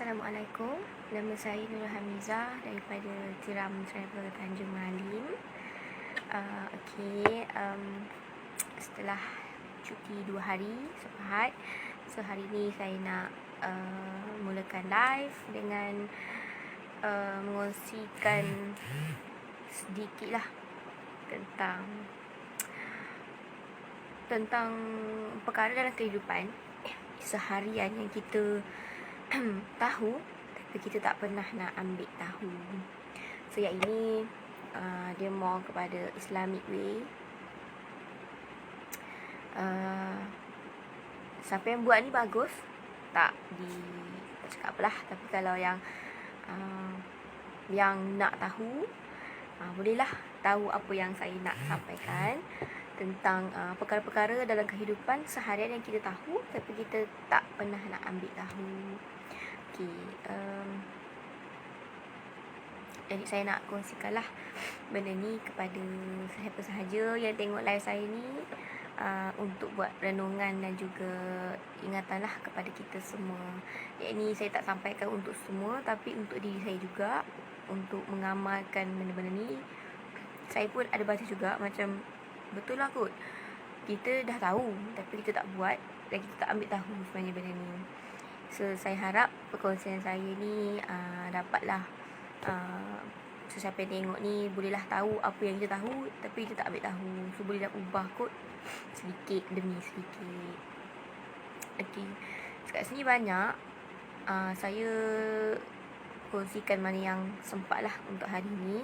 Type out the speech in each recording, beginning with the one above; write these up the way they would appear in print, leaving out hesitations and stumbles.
Assalamualaikum. Nama saya Nurul Hamizah daripada Tiram Travel Tanjung Malim. Setelah cuti 2 hari sepahat, so hari ni saya nak mulakan live dengan mengongsikan sedikitlah tentang perkara dalam kehidupan seharian yang kita tahu tapi kita tak pernah nak ambil tahu. So yang ini dia more kepada Islamic way. Siapa yang buat ni bagus, tak cakap apalah. Tapi kalau yang nak tahu, bolehlah tahu apa yang saya nak sampaikan tentang perkara-perkara dalam kehidupan seharian yang kita tahu tapi kita tak pernah nak ambil tahu. Jadi saya nak kongsikanlah benda ni kepada siapa sahaja yang tengok live saya ni, untuk buat renungan dan juga ingatanlah kepada kita semua. Yang ni saya tak sampaikan untuk semua, tapi untuk diri saya juga, untuk mengamalkan benda-benda ni. Saya pun ada baca juga, macam betul lah kot, kita dah tahu tapi kita tak buat dan kita tak ambil tahu sebenarnya benda ni. So saya harap perkongsian saya ni dapatlah siapa yang tengok ni bolehlah tahu apa yang kita tahu tapi kita tak ambil tahu. So bolehlah ubah kot sedikit demi sedikit. Sekat sini banyak saya kongsikan mana yang sempat lah untuk hari ni.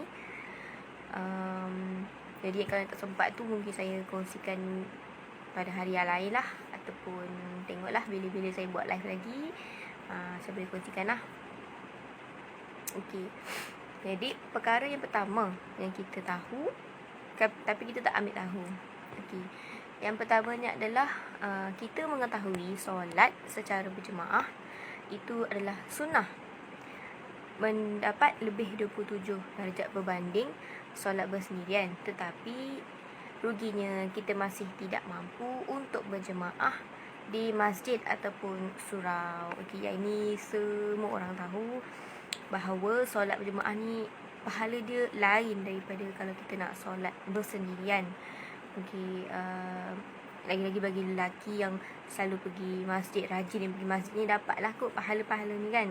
Jadi kalau tak sempat tu mungkin saya kongsikan pada hari yang lain lah, ataupun tengoklah bila-bila saya buat live lagi, saya boleh kongsikan lah. Jadi perkara yang pertama yang kita tahu tapi kita tak ambil tahu. Yang pertamanya adalah kita mengetahui solat secara berjemaah itu adalah sunnah, mendapat lebih 27 darjat berbanding solat bersendirian. Tetapi ruginya kita masih tidak mampu untuk berjemaah di masjid ataupun surau. Yang ini semua orang tahu bahawa solat berjemaah ni pahala dia lain daripada kalau kita nak solat bersendirian. Lagi-lagi bagi lelaki yang selalu pergi masjid, rajin yang pergi masjid ni, dapatlah kot pahala-pahala ni kan,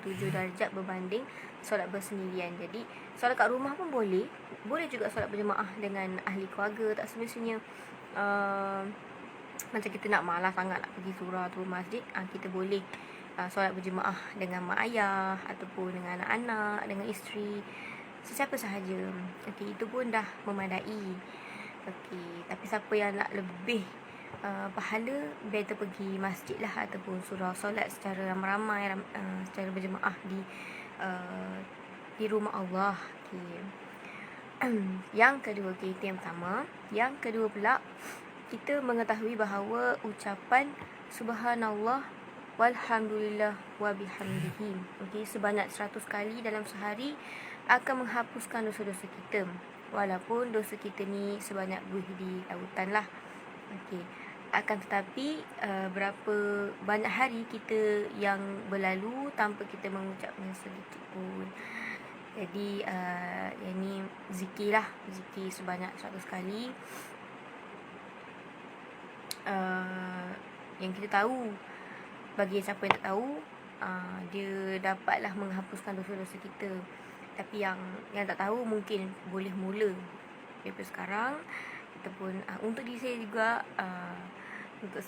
27 darjat berbanding solat bersendirian. Jadi solat kat rumah pun boleh juga solat berjemaah dengan ahli keluarga. Tak semestinya macam kita nak malas sangat nak pergi surau atau masjid, kita boleh solat berjemaah dengan mak ayah ataupun dengan anak-anak, dengan isteri, sesiapa sahaja. Itu pun dah memadai. Tapi siapa yang nak lebih pahala, better pergi masjid lah ataupun surau, solat secara ramai-ramai, secara berjemaah di rumah Allah. Yang kedua, itu yang pertama. Yang kedua pula, kita mengetahui bahawa ucapan subhanallah walhamdulillah wa bihamdihi sebanyak 100 kali dalam sehari akan menghapuskan dosa-dosa kita, walaupun dosa kita ni sebanyak buih di lautan lah. Akan tetapi berapa banyak hari kita yang berlalu tanpa kita mengucapnya sedikit pun. Jadi yang ni zikir lah, zikir sebanyak 100 kali. Yang kita tahu, bagi siapa yang tak tahu, dia dapatlah menghapuskan dosa-dosa kita. Tapi yang tak tahu mungkin boleh mula daripada sekarang, ataupun untuk diri saya juga, untuk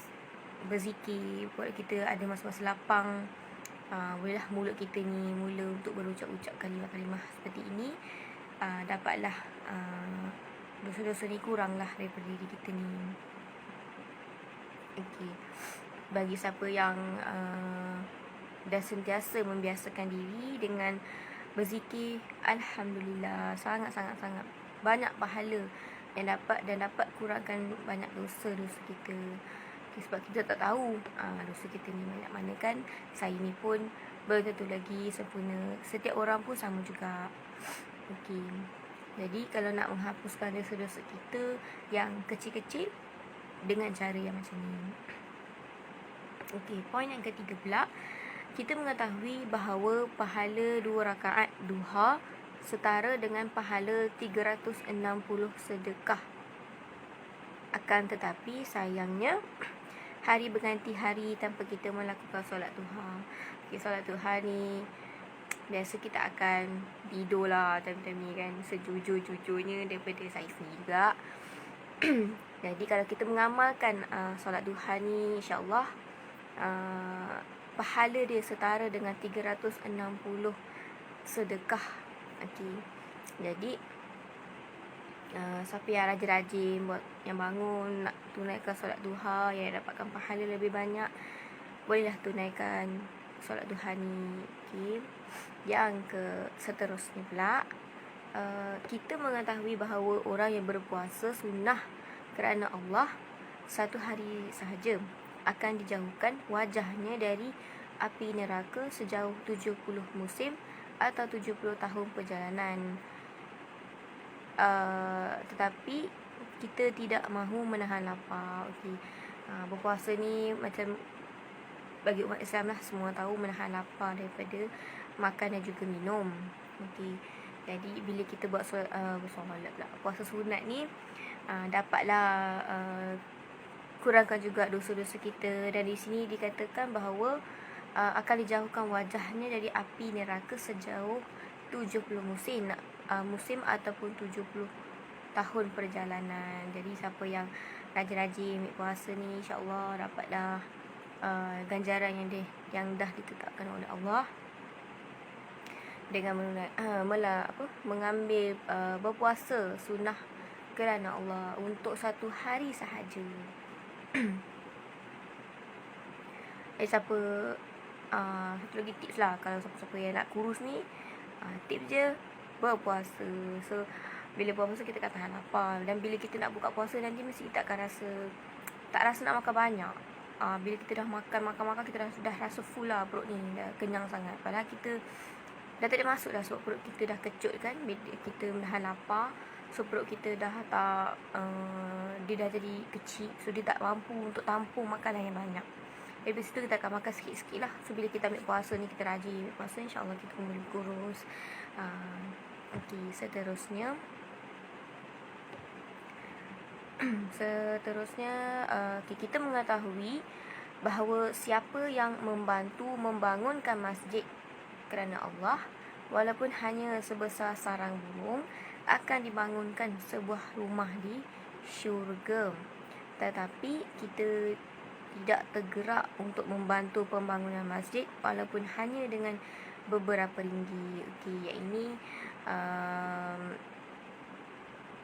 berzikir buat kita ada masa-masa lapang, bolehlah mulut kita ni mula untuk berucap-ucap kalimah-kalimah seperti ini. Dapatlah dosa-dosa ni kuranglah daripada diri kita ni. Bagi siapa yang dah sentiasa membiasakan diri dengan berzikir, alhamdulillah, sangat-sangat banyak pahala yang dapat kurangkan banyak dosa-dosa kita. Sebab kita tak tahu dosa kita ni banyak mana kan. Saya ni pun belum tentu lagi sempurna, setiap orang pun sama juga. Jadi kalau nak menghapuskan dosa-dosa kita yang kecil-kecil dengan cara yang macam ni. Poin yang ketiga pula, kita mengetahui bahawa pahala 2 rakaat duha setara dengan pahala 360 sedekah. Akan tetapi sayangnya hari berganti hari tanpa kita melakukan solat duha. Solat duha ni biasa kita akan tidur lah time-time ni kan, sejujur-jujurnya daripada saya sendiri juga. Jadi kalau kita mengamalkan solat duha ni, insya-Allah pahala dia setara dengan 360 sedekah. Okey. Jadi siapa yang rajin-rajin buat, yang bangun nak tunaikan solat duha, yang dapatkan pahala lebih banyak, bolehlah tunaikan solat duha ni. Okey. Yang seterusnya pula, kita mengetahui bahawa orang yang berpuasa sunnah kerana Allah 1 hari sahaja akan dijauhkan wajahnya dari api neraka sejauh 70 musim atau 70 tahun perjalanan. Tetapi kita tidak mahu menahan lapar. Okey. Berpuasa ni macam bagi umat Islam lah, semua tahu menahan lapar daripada makan dan juga minum. Okey. Jadi bila kita buat solat pula, puasa sunat ni, dapatlah kurangkan juga dosa-dosa kita. Dan di sini dikatakan bahawa akan dijauhkan wajahnya dari api neraka sejauh 70 musim ataupun 70 tahun perjalanan. Jadi siapa yang rajin-rajin ambil puasa ni, insya-Allah dapatlah ganjaran yang dah ditetapkan oleh Allah dengan mengambil berpuasa sunnah kerana Allah untuk 1 hari sahaja. Siapa satu lagi tips lah, kalau siapa-siapa yang nak kurus ni, tips je berpuasa. So bila berpuasa kita akan tahan lapar, dan bila kita nak buka puasa nanti mesti kita akan tak rasa nak makan banyak. Bila kita dah makan kita dah rasa full lah, perut ni dah kenyang sangat. Padahal kita dah tak ada masuk dah, sebab perut kita dah kecut kan. Bila kita menahan lapar, so perut kita dah tak dia dah jadi kecil, so dia tak mampu untuk tampung makanan yang banyak. Dari situ kita akan makan sikit-sikit lah. So bila kita ambil puasa ni, kita rajin ambil puasa, insya-Allah kita pun boleh kurus. Okey, seterusnya kita mengetahui bahawa siapa yang membantu membangunkan masjid kerana Allah, walaupun hanya sebesar sarang burung, akan dibangunkan sebuah rumah di syurga. Tetapi kita tidak tergerak untuk membantu pembangunan masjid walaupun hanya dengan beberapa ringgit. Okey, yang ini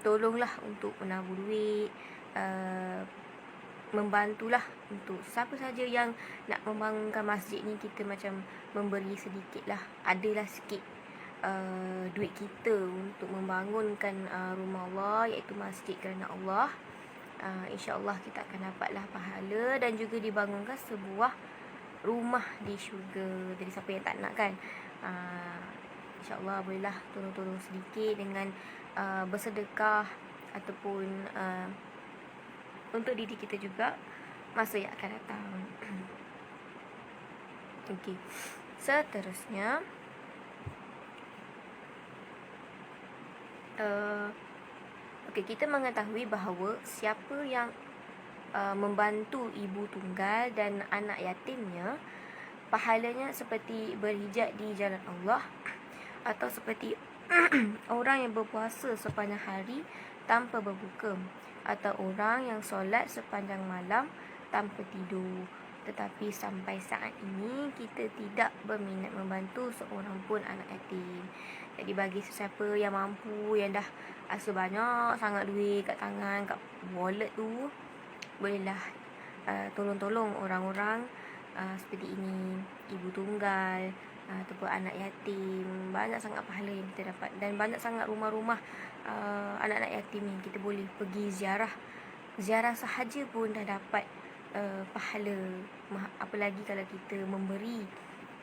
tolonglah untuk menabur duit, membantulah untuk siapa saja yang nak membangunkan masjid ni. Kita macam memberi sedikit lah, adalah sikit duit kita untuk membangunkan rumah Allah, iaitu masjid kerana Allah. InsyaAllah kita akan dapatlah pahala dan juga dibangunkan sebuah rumah di syurga. Jadi siapa yang tak nak kan, InsyaAllah bolehlah tolong-tolong sedikit dengan bersedekah ataupun untuk diri kita juga masa yang akan datang. Okey, seterusnya kita mengetahui bahawa siapa yang membantu ibu tunggal dan anak yatimnya, pahalanya seperti berhijab di jalan Allah, atau seperti orang yang berpuasa sepanjang hari tanpa berbuka, atau orang yang solat sepanjang malam tanpa tidur. Tetapi sampai saat ini kita tidak berminat membantu seorang pun anak yatim. Jadi bagi sesiapa yang mampu, yang dah rasa banyak sangat duit kat tangan, kat wallet tu, bolehlah tolong-tolong orang-orang seperti ini, ibu tunggal ataupun anak yatim. Banyak sangat pahala yang kita dapat, dan banyak sangat rumah-rumah anak-anak yatim yang kita boleh pergi ziarah sahaja pun dah dapat pahala. Apalagi kalau kita memberi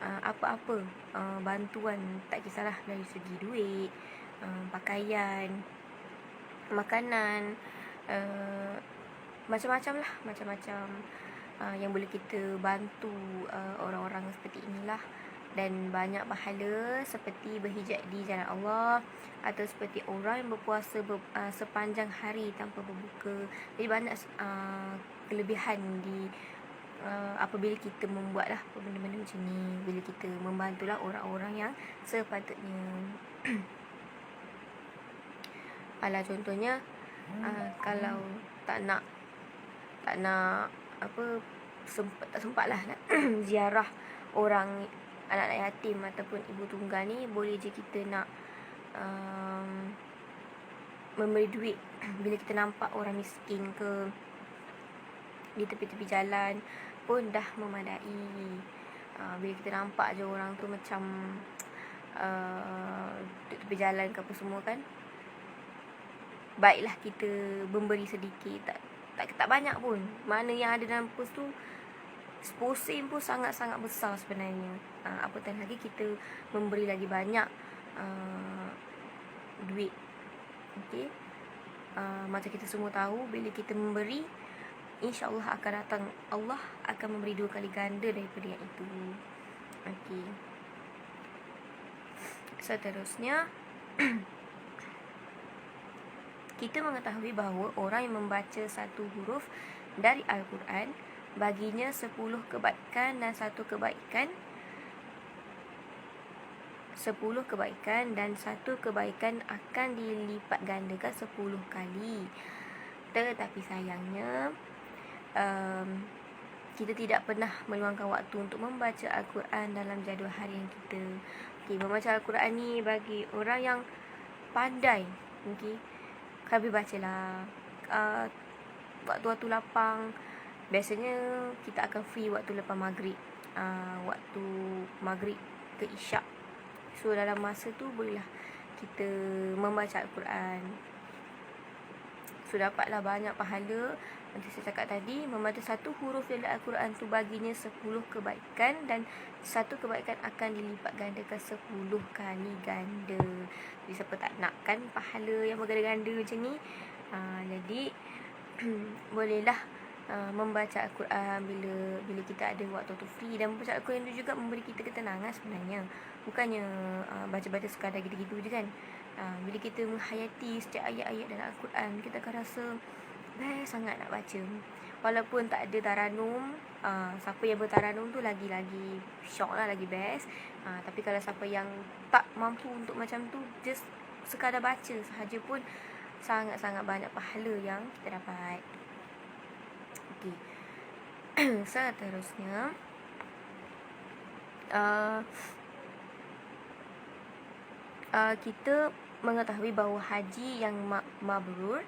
apa-apa bantuan, tak kisahlah dari segi duit, pakaian, makanan, macam-macam lah, macam-macam yang boleh kita bantu orang-orang seperti inilah, dan banyak pahala seperti berhijab di jalan Allah, atau seperti orang yang berpuasa sepanjang hari tanpa berbuka. Jadi banyak kelebihan di apabila kita membuatlah benda-benda macam ni, bila kita membantulah orang-orang yang sepatutnya. Alah, contohnya kalau tak nak tak sempat lah nak ziarah orang anak-anak yatim ataupun ibu tunggal ni, boleh je kita nak memberi duit bila kita nampak orang miskin ke di tepi-tepi jalan pun dah memadai. Bila kita nampak je orang tu macam di tepi jalan ke apa semua kan, baiklah kita memberi sedikit, tak banyak pun. Mana yang ada dalam pos tu, 10 sen pun sangat-sangat besar sebenarnya. Apatah lagi kita memberi lagi banyak duit. Okey. Macam kita semua tahu, bila kita memberi, insya-Allah akan datang, Allah akan memberi 2 kali ganda daripada yang itu. Okey. Seterusnya, kita mengetahui bahawa orang yang membaca satu huruf dari Al-Quran, baginya 10 kebaikan dan 1 kebaikan, 10 kebaikan dan 1 kebaikan akan dilipat gandakan 10 kali. Tetapi sayangnya, kita tidak pernah meluangkan waktu untuk membaca Al-Quran dalam jadual harian kita. Okay, membaca Al-Quran ni bagi orang yang pandai, okay, kami bacalah waktu-waktu lapang. Biasanya kita akan free waktu lepas maghrib, waktu maghrib ke isyak. So dalam masa tu bolehlah kita membaca Al-Quran. So dapatlah banyak pahala. Nanti saya cakap tadi, membaca satu huruf dari Al-Quran tu baginya 10 kebaikan, dan 1 kebaikan akan dilipat gandakan 10 kali ganda. Jadi siapa tak nak kan pahala yang berganda-ganda macam ni, jadi bolehlah membaca Al-Quran bila kita ada waktu tu free. Dan membaca Al-Quran tu juga memberi kita ketenangan sebenarnya. Bukannya baca-baca sekadar gitu-gitu je kan. Bila kita menghayati setiap ayat-ayat dalam Al-Quran, kita akan rasa best sangat nak baca. Walaupun tak ada taranum, siapa yang bertaranum tu lagi-lagi syok lah, lagi best. Tapi kalau siapa yang tak mampu untuk macam tu, just sekadar baca sahaja pun sangat-sangat banyak pahala yang kita dapat. Okay. Seterusnya, kita mengetahui bahawa haji yang mabrur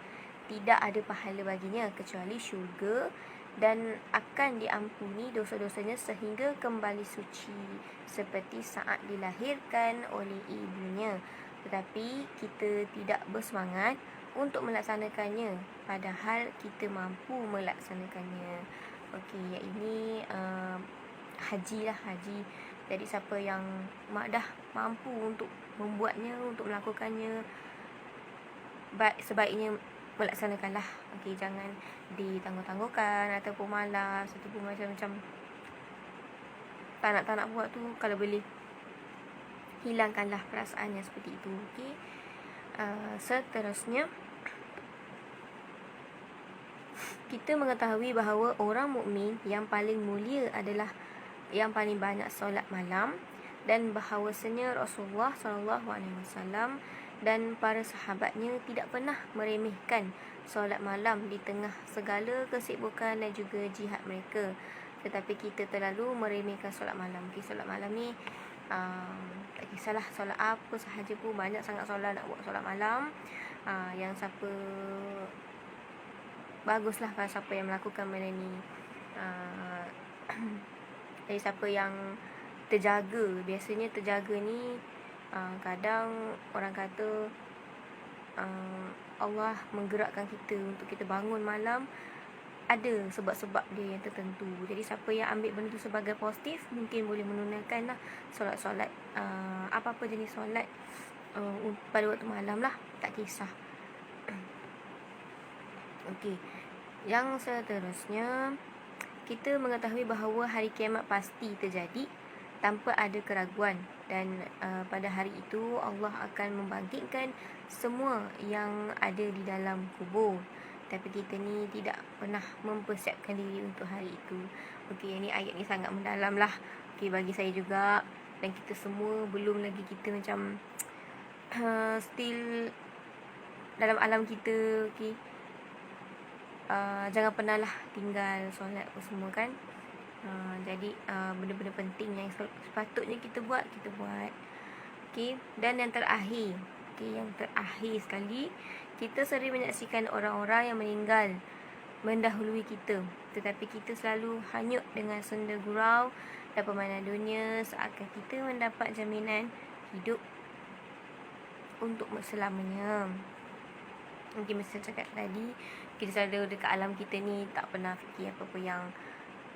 tidak ada pahala baginya kecuali syurga, dan akan diampuni dosa-dosanya sehingga kembali suci seperti saat dilahirkan oleh ibunya. Tetapi kita tidak bersemangat untuk melaksanakannya, padahal kita mampu melaksanakannya. Okey, yang ini haji lah, haji. Jadi siapa yang dah mampu untuk membuatnya, untuk melakukannya, sebaiknya melaksanakanlah. Okey, jangan ditangguh-tangguhkan ataupun malas ataupun macam-macam tak nak buat tu. Kalau boleh, hilangkanlah perasaannya seperti itu. Okey. Seterusnya, kita mengetahui bahawa orang mukmin yang paling mulia adalah yang paling banyak solat malam, dan bahawasanya Rasulullah SAW dan para sahabatnya tidak pernah meremehkan solat malam di tengah segala kesibukan dan juga jihad mereka. Tetapi kita terlalu meremehkan solat malam. Okay, solat malam ni tak kisahlah solat apa sahaja pun, banyak sangat solat nak buat solat malam. Yang siapa baguslah kalau siapa yang melakukan benda ni. Jadi siapa yang terjaga, biasanya terjaga ni kadang orang kata Allah menggerakkan kita untuk kita bangun malam, ada sebab-sebab dia yang tertentu. Jadi siapa yang ambil benda tu sebagai positif, mungkin boleh menunaikan lah solat-solat, apa-apa jenis solat pada waktu malam lah, tak kisah. Okey, yang seterusnya, kita mengetahui bahawa hari kiamat pasti terjadi tanpa ada keraguan, dan pada hari itu Allah akan membangkitkan semua yang ada di dalam kubur. Tapi kita ni tidak pernah mempersiapkan diri untuk hari itu. Okey, ni ayat ni sangat mendalam lah. Okey, bagi saya juga, dan kita semua belum lagi kita macam still dalam alam kita. Okey, jangan pernah lah tinggal solat apa semua kan. Jadi benda-benda penting yang sepatutnya kita buat, kita buat. Okey, dan yang terakhir, yang terakhir sekali, kita sering menyaksikan orang-orang yang meninggal mendahului kita, tetapi kita selalu hanyut dengan senda gurau dan permainan dunia, seakan kita mendapat jaminan hidup untuk selamanya. Mungkin macam saya cakap tadi, kita selalu dekat alam kita ni, tak pernah fikir apa-apa yang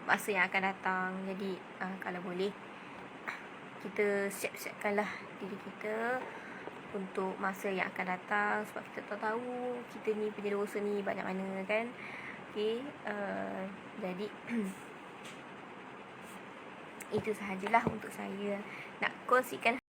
masa yang akan datang. Jadi kalau boleh, kita siap-siapkanlah diri kita untuk masa yang akan datang, sebab kita tak tahu kita ni punya dosa ni banyak mana kan. Okey, jadi itu sahajalah untuk saya nak kongsikan